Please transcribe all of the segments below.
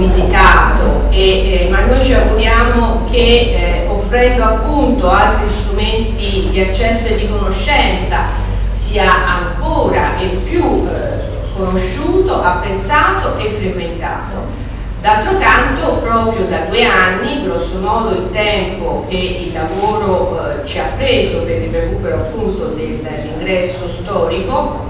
visitato, ma noi ci auguriamo che offrendo appunto altri strumenti di accesso e di conoscenza sia ancora e più conosciuto, apprezzato e frequentato. D'altro canto, proprio da 2 anni, grosso modo il tempo che il lavoro ci ha preso per il recupero appunto dell'ingresso storico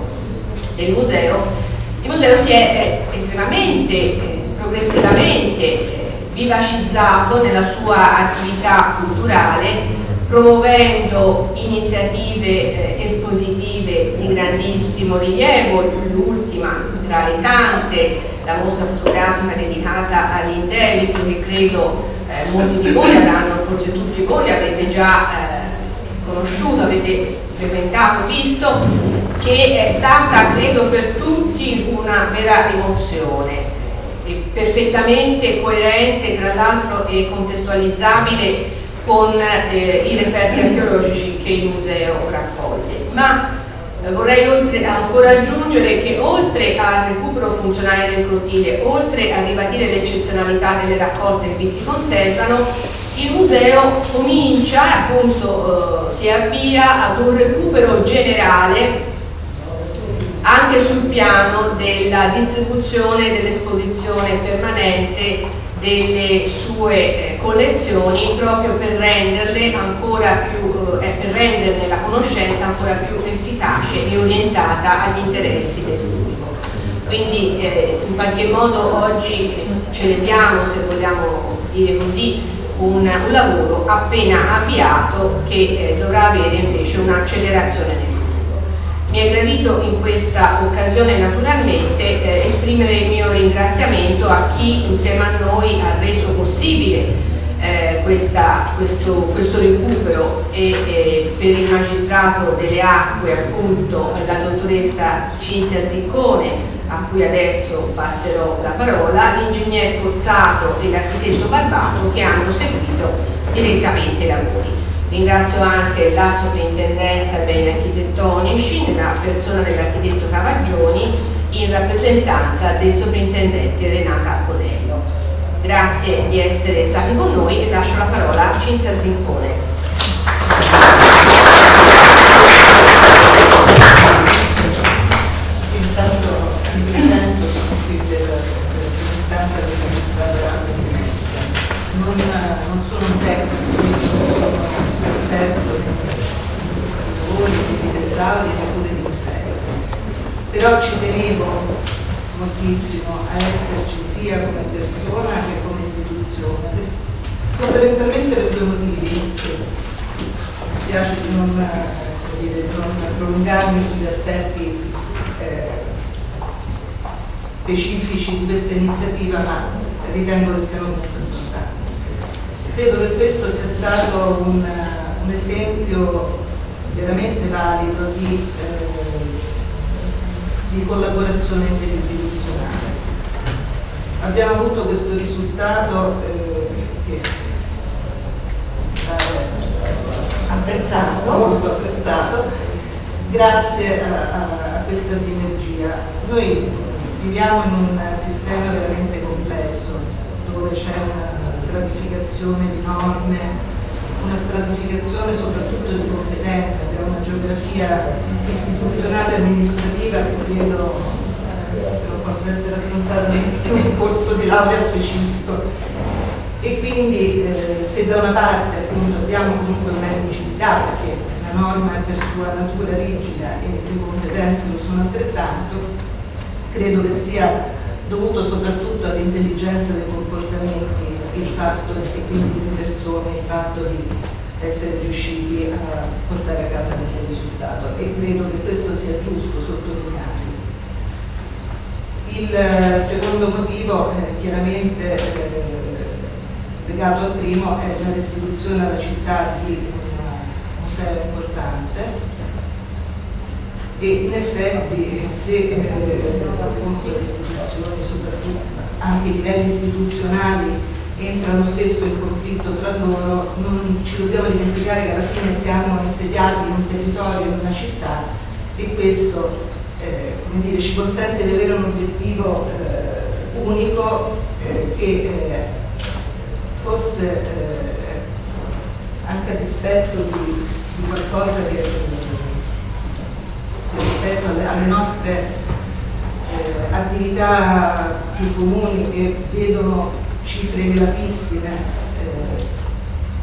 del museo, il museo si è estremamente, progressivamente vivacizzato nella sua attività culturale, promuovendo iniziative espositive di grandissimo rilievo, l'ultima tra le tante, la mostra fotografica dedicata all'Indevis, che credo molti di voi avranno, forse tutti voi avete già conosciuto, avete frequentato, visto, che è stata credo per tutti una vera emozione, perfettamente coerente tra l'altro e contestualizzabile con i reperti archeologici che il museo raccoglie. Ma vorrei ancora aggiungere che oltre al recupero funzionale del cortile, oltre a ribadire l'eccezionalità delle raccolte che vi si conservano, il museo comincia, appunto si avvia ad un recupero generale anche sul piano della distribuzione e dell'esposizione permanente delle sue collezioni, proprio per renderle ancora più, per renderne la conoscenza ancora più efficace e orientata agli interessi del pubblico. Quindi in qualche modo oggi celebriamo, se vogliamo dire così, un lavoro appena avviato che dovrà avere invece un'accelerazione nel futuro. Mi è gradito in questa occasione naturalmente esprimere il mio ringraziamento a chi insieme a noi ha reso possibile questo recupero e per il magistrato delle acque appunto la dottoressa Cinzia Zincone, a cui adesso passerò la parola, l'ingegner Pozzato e l'architetto Barbato che hanno seguito direttamente i lavori. Ringrazio anche la Soprintendenza ai Beni Architettonici nella persona dell'architetto Cavaggioni in rappresentanza del Sovrintendente Renata Arconello. Grazie di essere stati con noi e lascio la parola a Cinzia Zincone. Non sono un tecnico, quindi non sono un esperto di lavori, di restauri, neppure di musei. Però ci tenevo moltissimo a esserci sia come persona che come istituzione, fondamentalmente per 2 motivi. Mi spiace di non prolungarmi sugli aspetti specifici di questa iniziativa, ma ritengo che siano molto importanti. Credo che questo sia stato un esempio veramente valido di collaborazione interistituzionale. Abbiamo avuto questo risultato che molto apprezzato, grazie a questa sinergia. Noi viviamo in un sistema veramente complesso, dove c'è una stratificazione di norme, una stratificazione soprattutto di competenze, abbiamo una geografia istituzionale e amministrativa che credo non possa essere affrontata in un corso di laurea specifico. E quindi se da una parte appunto abbiamo comunque una rigidità, perché la norma è per sua natura rigida e le competenze lo sono altrettanto, credo che sia dovuto soprattutto all'intelligenza dei comportamenti il fatto, e quindi delle persone, il fatto di essere riusciti a portare a casa questo risultato, e credo che questo sia giusto sottolineare. Il secondo motivo chiaramente legato al primo è la restituzione alla città di un museo importante, e in effetti se appunto le istituzioni, soprattutto anche i livelli istituzionali, entrano spesso in conflitto tra loro, non ci dobbiamo dimenticare che alla fine siamo insediati in un territorio, in una città, e questo come dire, ci consente di avere un obiettivo unico che forse anche a dispetto di qualcosa che rispetto alle nostre attività più comuni che vedono cifre elevatissime,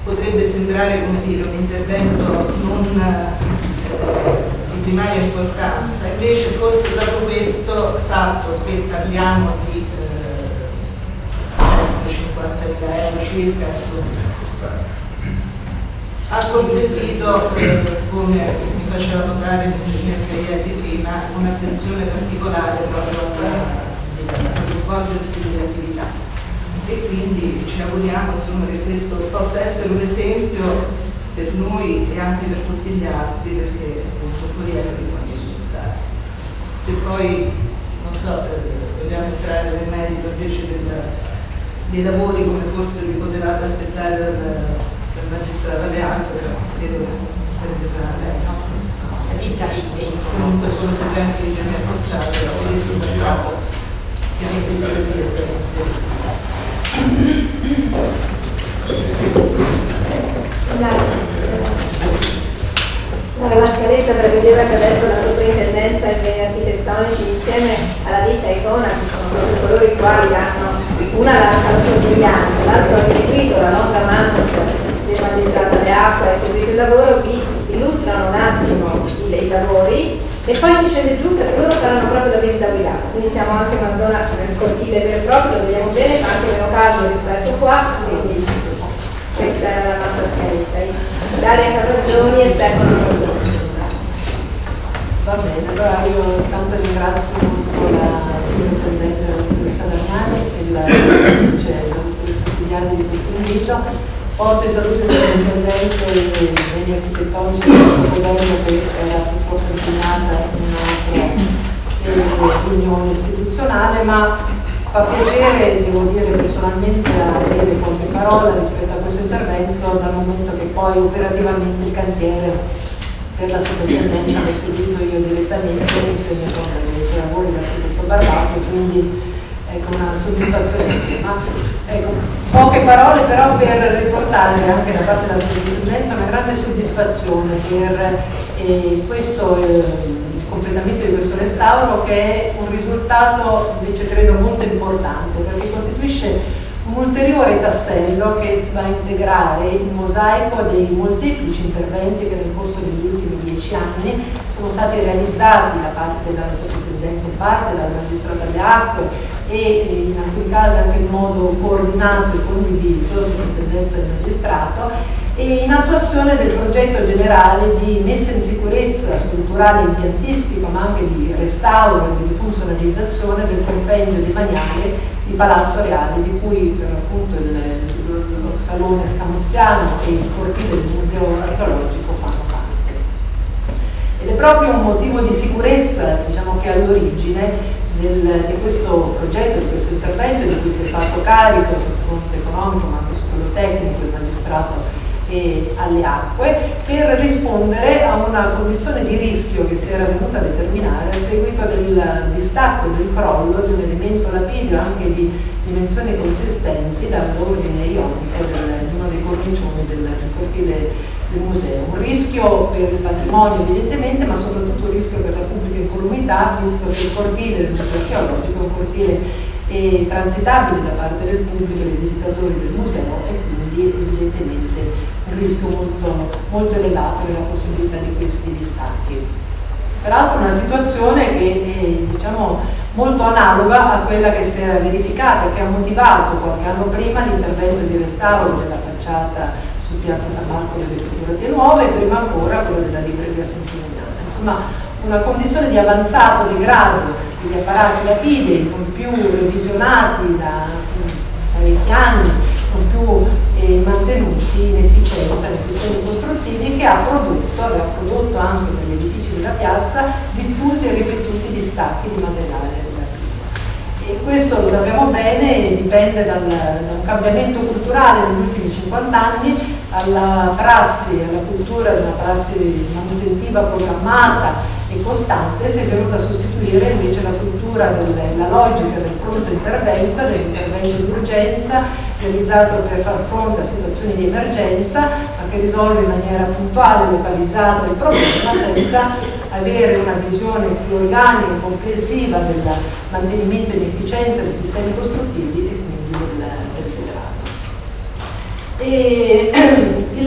potrebbe sembrare, come dire, un intervento non di primaria importanza. Invece forse proprio questo, il fatto che parliamo di 50.000 euro circa, ha consentito, come mi faceva notare il mio carriera di prima, un'attenzione particolare proprio allo svolgersi delle attività. E quindi ci auguriamo, insomma, che questo possa essere un esempio per noi e anche per tutti gli altri, perché appunto foriero di buoni risultati. Se poi, non so, vogliamo entrare nel merito invece dei lavori, come forse vi potevate aspettare dal magistrato Leandro, però credo che lei, no? Comunque sono presenti in linea forzata, lavori di mercato che non si deve La scaletta prevedeva che adesso la soprintendenza ai beni architettonici insieme alla ditta Icona, che sono proprio coloro i quali hanno una la sorveglianza, l'altro ha eseguito la nota manus del magistrato alle acque, ha eseguito il lavoro, vi illustrano un attimo i lavori e poi si scende giù perché loro faranno proprio la visita guidata, quindi siamo anche in una zona nel cortile vero e proprio, lo vediamo bene, fa anche meno caldo rispetto qua, quindi questa è la nostra scaletta. Daria Carragioni e Stefano Rodoni. Va bene, allora io tanto ringrazio molto la sovrintendente della dottoressa Damiani e la dottoressa Stigliani di questo invito. Porto i saluti del sovrintendente degli architettonici di questo governo che era purtroppo impegnata in un'altra riunione istituzionale, ma fa piacere, devo dire personalmente, avere qualche parola rispetto a questo intervento, dal momento che poi operativamente il cantiere per la sovrintendenza l'ho seguito io direttamente insieme con i lavori dell'architetto Barbato, quindi ecco una soddisfazione. Ma ecco, poche parole però per riportare anche da parte della sovrintendenza una grande soddisfazione per questo completamento di questo restauro, che è un risultato invece credo molto importante perché costituisce un ulteriore tassello che va a integrare il mosaico dei molteplici interventi che nel corso degli ultimi 10 anni sono stati realizzati da parte della sovrintendenza, in parte dal magistrato alle acque e in alcuni casi anche in modo coordinato e condiviso, sovrintendenza del magistrato, e in attuazione del progetto generale di messa in sicurezza strutturale e impiantistica, ma anche di restauro e di rifunzionalizzazione del compendio demaniale di Palazzo Reale, di cui per appunto lo scalone scamuziano e il cortile del museo archeologico fanno parte. Ed è proprio un motivo di sicurezza, diciamo, che è all'origine di questo progetto, di questo intervento, di cui si è fatto carico sul fronte economico ma anche su quello tecnico il magistrato e alle acque, per rispondere a una condizione di rischio che si era venuta a determinare a seguito del distacco e del crollo di un elemento lapidio anche di dimensioni consistenti dall'ordine ionica di uno dei cornicioni del cortile del museo. Un rischio per il patrimonio evidentemente, ma soprattutto un rischio per la pubblica incolumità, visto che il cortile del museo archeologico è un cortile transitabile da parte del pubblico e dei visitatori del museo e quindi evidentemente un rischio molto elevato nella possibilità di questi distacchi. Peraltro una situazione che è, diciamo, molto analoga a quella che si era verificata, che ha motivato qualche anno prima l'intervento di restauro della facciata su piazza San Marco delle Pitturate Nuove e prima ancora quello della libreria Sensimigliana. Insomma, una condizione di avanzato degrado degli apparati lapidei, non più revisionati da parecchi anni, non più mantenuti in efficienza nei sistemi costruttivi, che aveva prodotto anche per gli edifici della piazza diffusi e ripetuti distacchi di materiale relativo. E questo, lo sappiamo bene, dipende da un cambiamento culturale negli ultimi 50 anni, alla prassi, alla cultura di una prassi manutentiva programmata e costante si è venuta a sostituire invece la cultura della logica del pronto intervento, dell'intervento d'urgenza realizzato per far fronte a situazioni di emergenza, ma che risolve in maniera puntuale, localizzata il problema senza avere una visione più organica e complessiva del mantenimento in efficienza dei sistemi costruttivi e quindi del degrado. E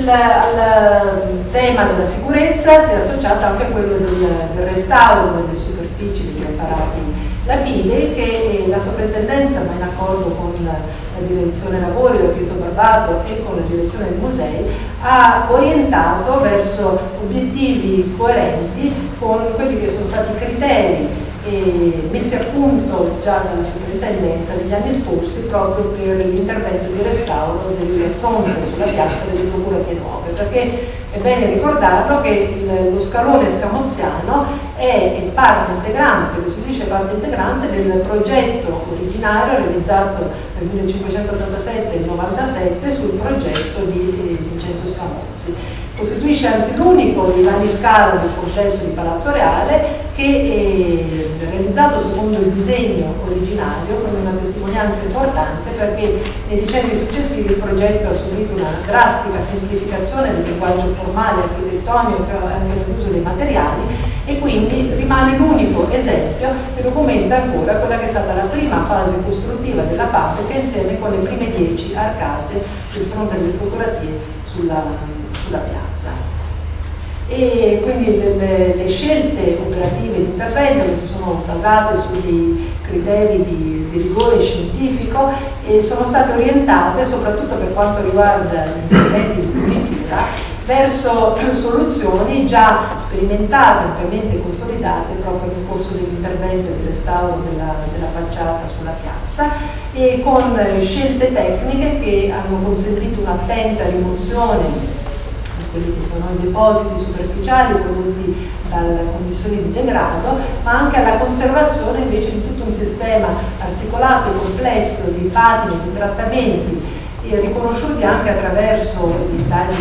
al tema della sicurezza si è associato anche quello del restauro delle superfici degli apparati labili, che la soprintendenza, ma in accordo con la direzione lavori da Pietro Barbato e con la direzione dei musei, ha orientato verso obiettivi coerenti con quelli che sono stati i criteri messi a punto già dalla soprintendenza negli anni scorsi proprio per l'intervento di restauro del fronte sulla piazza delle Procurate Nuove, perché è bene ricordarlo che lo scalone scamoziano è parte integrante, lo si dice parte integrante del progetto originario realizzato nel 1587 e 97 sul progetto di Vincenzo Scamozzi. Costituisce anzi l'unico di grande scala del complesso di Palazzo Reale che è realizzato secondo il disegno originario, con una testimonianza importante perché nei decenni successivi il progetto ha subito una drastica semplificazione del linguaggio formale, architettonico e anche nell'uso dei materiali, e quindi rimane l'unico esempio che documenta ancora quella che è stata la prima fase costruttiva della fabbrica insieme con le prime 10 arcate del fronte delle procuratie sulla piazza. E quindi le scelte operative di intervento che si sono basate sugli criteri di rigore scientifico e sono state orientate soprattutto per quanto riguarda gli interventi di pulitura verso soluzioni già sperimentate, ampiamente consolidate proprio nel corso dell'intervento e del restauro della facciata sulla piazza, e con scelte tecniche che hanno consentito un'attenta rimozione quelli che sono i depositi superficiali prodotti dalle condizioni di degrado, ma anche alla conservazione invece di tutto un sistema articolato e complesso di patine, di trattamenti riconosciuti anche attraverso i tagli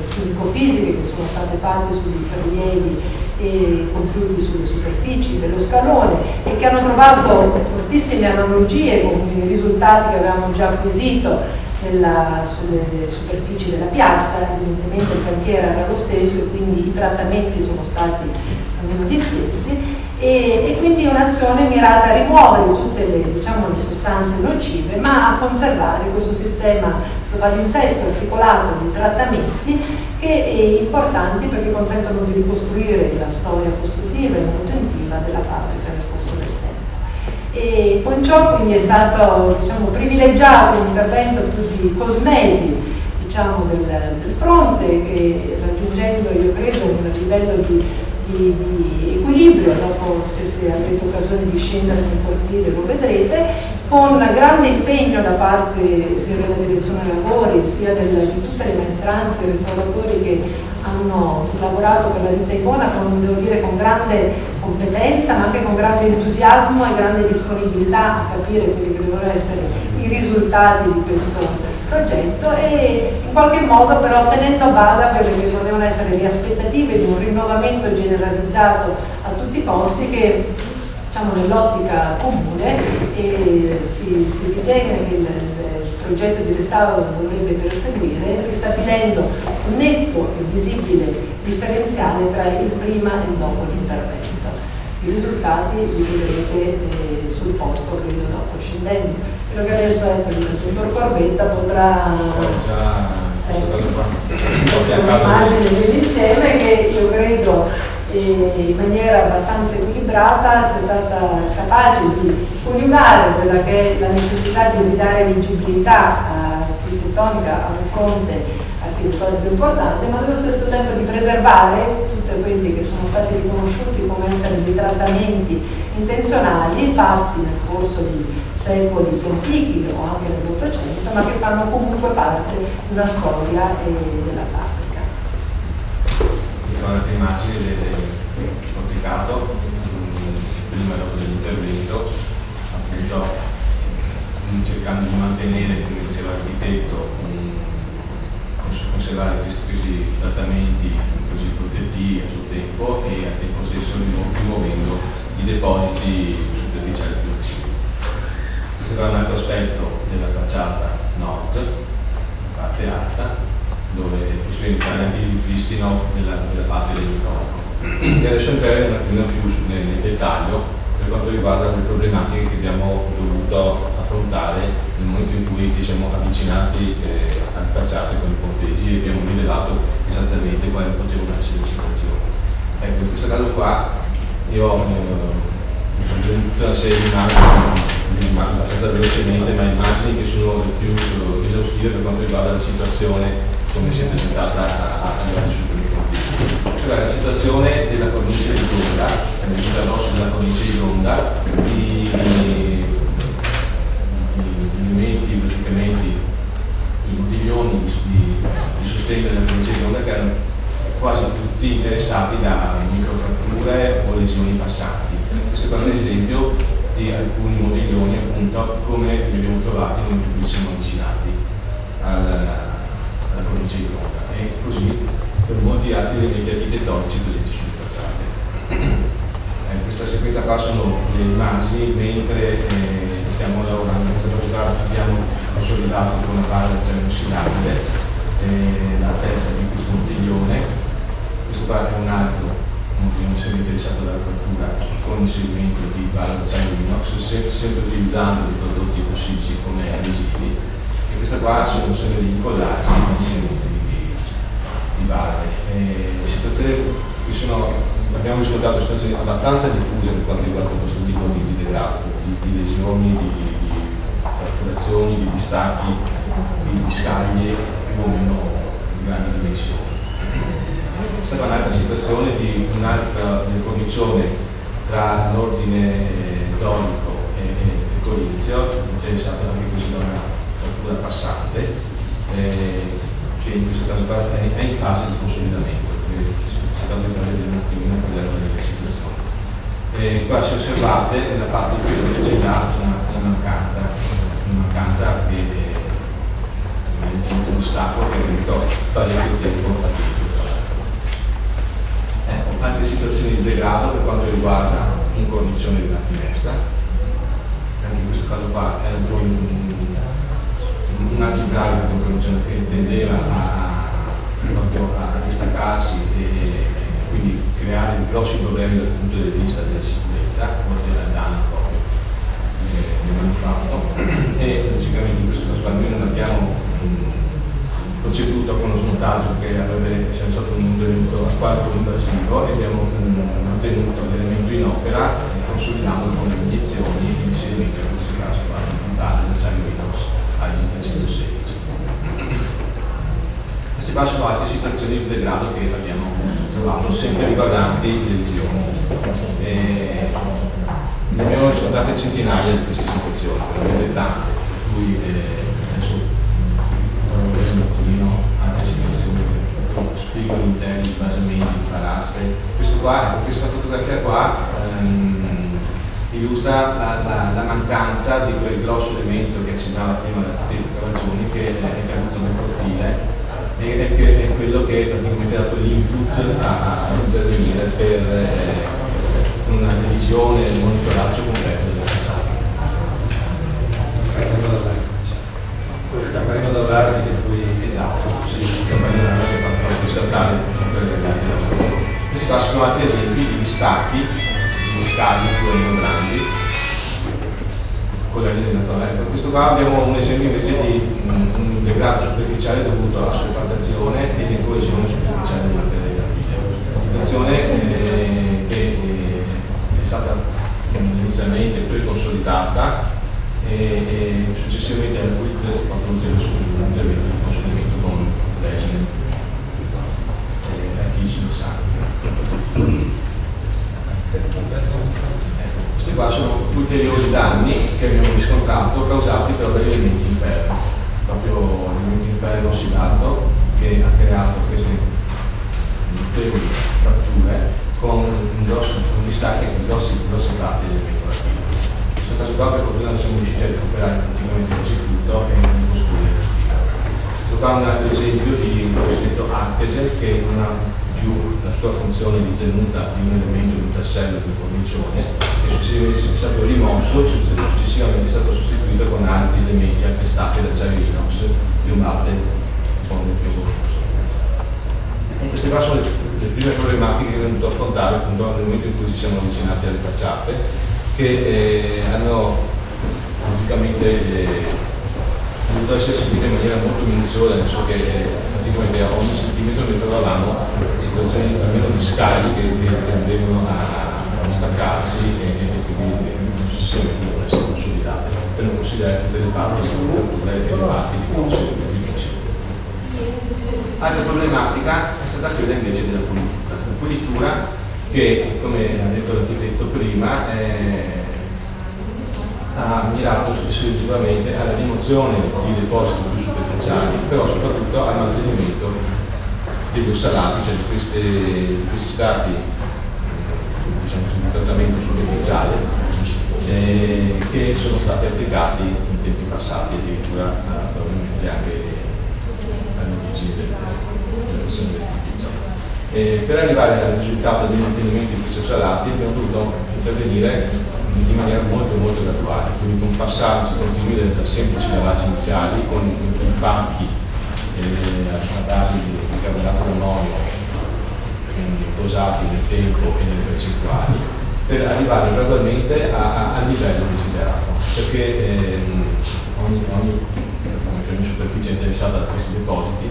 chimico-fisici che sono state fatte sugli prelievi e compiuti sulle superfici dello scalone e che hanno trovato fortissime analogie con i risultati che avevamo già acquisito sulle superfici della piazza. Evidentemente il cantiere era lo stesso e quindi i trattamenti sono stati almeno gli stessi, e quindi un'azione mirata a rimuovere tutte le sostanze nocive, ma a conservare questo sistema, questo palinsesto articolato di trattamenti che è importanti perché consentono di ricostruire la storia costruttiva e manutentiva della fabbrica nel corso del tempo. E con ciò quindi è stato privilegiato un intervento più di cosmesi del fronte, raggiungendo io credo un livello di equilibrio. Dopo, se avrete occasione di scendere nel cortile lo vedrete, con grande impegno da parte sia della direzione lavori sia di tutte le maestranze e restauratori che hanno lavorato per la ditta Icona, con grande competenza ma anche con grande entusiasmo e grande disponibilità a capire quelli che devono essere i risultati di questo progetto, e in qualche modo però tenendo a bada quelle che potevano essere le aspettative di un rinnovamento generalizzato a tutti i costi che nell'ottica comune si ritiene che il progetto di restauro dovrebbe perseguire, ristabilendo un netto e visibile differenziale tra il prima e il dopo l'intervento. I risultati li vedrete sul posto, credo, dopo scendendo. Quello che adesso il dottor Corbetta potrà un'immagine insieme che io credo in maniera abbastanza equilibrata sia stata capace di coniugare quella che è la necessità di ridare vigibilità architettonica a un fronte architettonico importante, ma allo stesso tempo di preservare tutti quelli che sono stati riconosciuti come essere dei trattamenti intenzionali fatti nel corso di secoli più antichi o anche nell'Ottocento, ma che fanno comunque parte di una storia della fabbrica. Questa è un'altra immagine del porticato prima e dopo dell'intervento, appunto cercando di mantenere, come diceva l'architetto, conservare questi trattamenti così protettivi a suo tempo e al tempo stesso subsistino nella parte dell'incontro. E adesso entreremo un attimino più nel dettaglio per quanto riguarda le problematiche che abbiamo dovuto affrontare nel momento in cui ci siamo avvicinati affacciati con i ponteggi e abbiamo rilevato esattamente quali potevano essere le situazioni. Ecco, in questo caso qua io ho tutta una serie di immagini, abbastanza velocemente, ma immagini che sono le più esaustive per quanto riguarda la situazione come si è presentata a livello superiore. Cioè la situazione della cornice di Ronda, nel rosso della cornice di Ronda, gli elementi, logicamente, i bodiglioni di sostegno della cornice di Ronda che erano quasi tutti interessati da microfratture o lesioni passanti. Questo è un esempio di alcuni modiglioni, appunto, come li abbiamo trovati noi tutti siamo avvicinati alla cornice di Ronda, e così per molti altri elementi architettonici presenti sulle facciate. Questa sequenza qua sono le immagini mentre stiamo lavorando. Questa cosa abbiamo consolidato con una barra inossidabile la testa di questo bottiglione. Questo qua è un altro bottiglione sempre interessato dalla frattura con inserimento di barra d'acciaio inox, sempre utilizzando i prodotti possibili come adesivi. E questa qua sono serie di incollaggi di inserimenti di barre. Situazioni che abbiamo riscontrato situazioni abbastanza diffuse per quanto riguarda questo tipo di degrado, di lesioni, di perforazioni, di distacchi, di scaglie più o meno di grandi dimensioni. Questa è un'altra situazione di un'altra cornicione tra l'ordine dorico e corinzio, interessato anche questo da una frattura passante, che in questo caso è in fase di consolidamento, si tratta di fare un attimino a vedere delle situazioni. Qua se osservate nella parte inferiore c'è già una mancanza che è un distacco che è venuto parecchio tempo a tempo. Altre situazioni di degrado per quanto riguarda un cornicione di una finestra, anche in questo caso qua è un algebraico che tendeva proprio a distaccarsi e quindi creare grossi problemi dal punto di vista della sicurezza o del danno proprio del manufatto. E logicamente in questo caso noi non abbiamo proceduto con lo smontaggio perché avrebbe essere stato un elemento alquanto invasivo, e abbiamo ottenuto l'elemento in opera consolidandolo con le iniezioni di inserimento, in questo caso puntata dell'acciaio inox A116. Queste qua sono altre situazioni di degrado che abbiamo trovato sempre riguardanti le lesioni. Ne abbiamo riscontrate centinaia di queste situazioni, veramente tante, per cui adesso un attimino altre situazioni, spigoli interni, basamenti, paraste. Questa fotografia qua illustra la mancanza di quel grosso elemento che accennava prima da Cavagioni, che è caduto nel cortile e che è quello che praticamente ha dato l'input a intervenire per una revisione e un monitoraggio completo della facciata. Parliamo dall'arte che poi esatto, sì, parliamo per riscattare tutte le lavorazioni. Questi qua sono altri esempi di distacchi, di scagli più o meno grandi con la linea naturale. Questo qua abbiamo un esempio invece di un degrado superficiale dovuto alla sovrappaldazione e di coesione superficiale del materiale della figlia. Situazione che è stata inizialmente preconsolidata e successivamente alla cui è stato un intervento di consolidamento con resine chi lo sa. Questi qua sono ulteriori danni che abbiamo riscontrato causati però dagli elementi in ferro, proprio l'elemento in ferro ossidato che ha creato queste notevoli fratture con distacchi e grossi tratti del elemento attivo. In questo caso qua per fortuna non siamo riusciti a recuperare praticamente quasi tutto e non costruire lo spiro. Questo qua è un altro esempio di un cosiddetto artese che non ha più la sua funzione di tenuta di un elemento di un tassello di cornicione, che successivamente è stato rimosso, successivamente è stato sostituito con altri elementi attestati da acciaio inox piombate con il più confuso. E queste qua sono le prime problematiche che è venuto a affrontare appunto nel momento in cui ci siamo avvicinati alle facciate, che hanno logicamente dovuto essere seguite in maniera molto minuziosa, nel senso che praticamente a ogni centimetro noi trovavamo situazioni di scali che tendevano a distaccarsi e quindi successivamente devono essere consolidate per non considerare tutte le parti e le parti di corsi di bici. Altra problematica è stata quella invece della pulitura. La pulitura che, come ha detto l'architetto prima, ha mirato esclusivamente alla rimozione di depositi più superficiali, però soprattutto al mantenimento degli ossalati, cioè di questi stati diciamo così, di trattamento superficiale che sono stati applicati in tempi passati, addirittura probabilmente anche all'origine dell'edificio. Per arrivare al risultato del mantenimento di questi ossalati abbiamo dovuto intervenire in maniera molto graduale, quindi con passaggi continui da semplici lavaggi iniziali con banchi a base di carbonato d'ammonio dosati nel tempo e nelle percentuali, per arrivare gradualmente al livello desiderato, perché ogni superficie interessata da questi depositi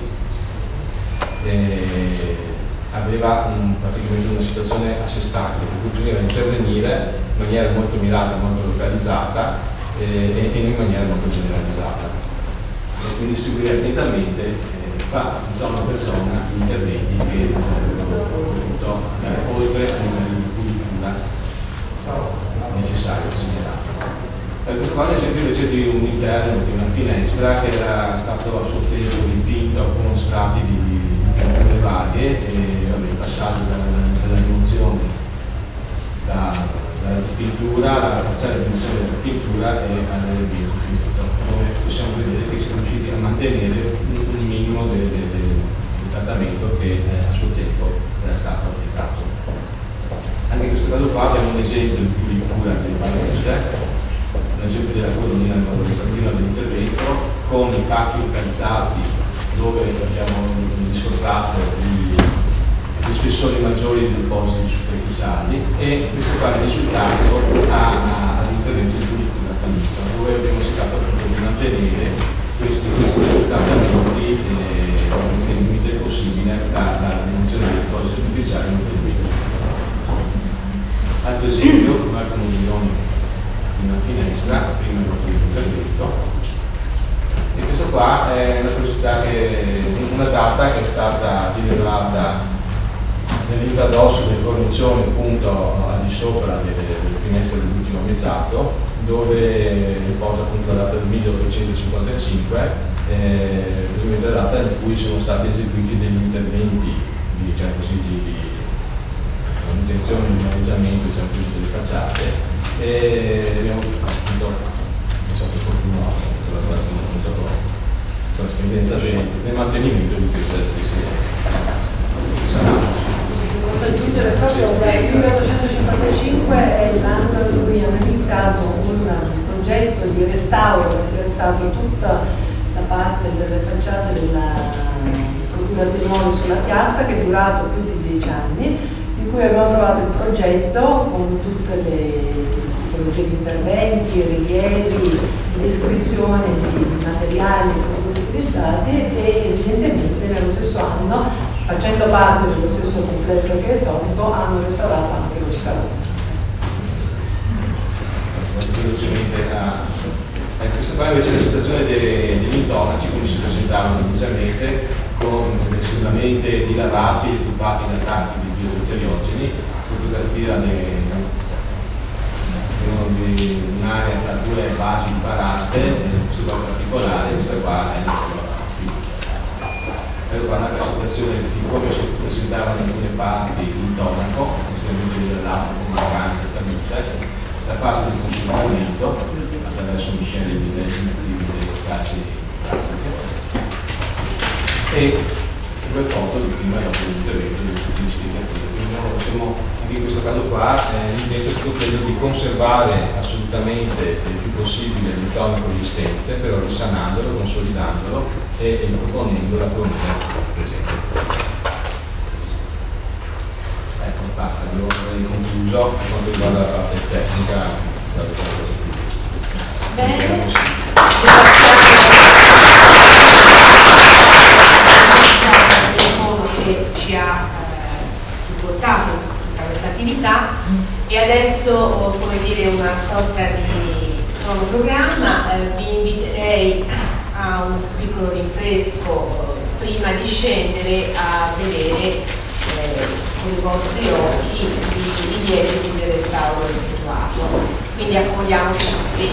aveva praticamente una situazione a sé stante, per cui bisognava intervenire in maniera molto mirata, molto localizzata e in maniera molto generalizzata. E quindi seguire attentamente zona per zona gli interventi che appunto oltre a livello di pulitura necessario questo qua è l'esempio invece di un interno, di una finestra che era stato a suo tempo dipinto con strati di pinture varie e passato dalla rimozione dalla pittura, alla parziale rimozione della pittura e all'elemento finito, dove possiamo vedere che siamo riusciti a mantenere un minimo del trattamento che a suo tempo era stato applicato. Anche in questo caso qua abbiamo un esempio di pulitura delle pareti, un esempio della colonnina amministrativa dell'intervento con i pacchi localizzati dove abbiamo riscontrato gli spessori maggiori dei depositi superficiali e questo qua è il risultato all'intervento di pulitura dove abbiamo cercato di mantenere questi trattamenti nel limite possibile dalla rimozione dei depositi superficiali in intervento. Altro esempio, un altro modellone di una finestra prima dell'intervento. E questo qua è una data che è stata rilevata nell'intradosso del cornicione appunto al di sopra delle finestre dell'ultimo mezzato, dove riporta appunto la data del 1855, la data in cui sono stati eseguiti degli interventi diciamo così, di manutenzione e di maneggiamento diciamo così, delle facciate e abbiamo appunto fortunato con l'esperienza del mantenimento di questa Posso aggiungere proprio il 1855 è l'anno in cui hanno iniziato un progetto di restauro che ha interessato tutta la parte delle facciate della Procura dei Nuovi sulla piazza, che è durato più di 10 anni, in cui abbiamo trovato il progetto con tutte le tipologie di interventi, rilievi, descrizione di materiali e prodotti utilizzati e evidentemente nello stesso anno, facendo parte dello stesso complesso architettonico, hanno restaurato anche lo scalone. Questa qua invece è la situazione degli intonaci come si presentavano inizialmente, con esclusivamente i lavati e tubati da tanchi di biodeteriogeni, fotografia di un'area tra due basi di paraste, questo qua particolare, questa qua è la situazione di come si presentavano in alcune parti l'intonaco, estremamente livellato con mancanza e camite, la fase di consolidamento attraverso miscele di millesimi dei classi e quel foto di prima e dopo l'intervento di tutti gli spiegatori. Anche in questo caso qua l'intento è stato quello di conservare assolutamente il più possibile l'intonaco esistente, però risanandolo, consolidandolo e proponendo la colonnina presente. chiuso per quanto riguarda la parte tecnica della questione. Bene. Che ci ha supportato in tutta questa attività e adesso, come dire, una sorta di nuovo programma. Vi inviterei a un piccolo rinfresco prima di scendere a vedere con i vostri occhi gli esiti del restauro effettuato. Quindi accogliamoci tutti.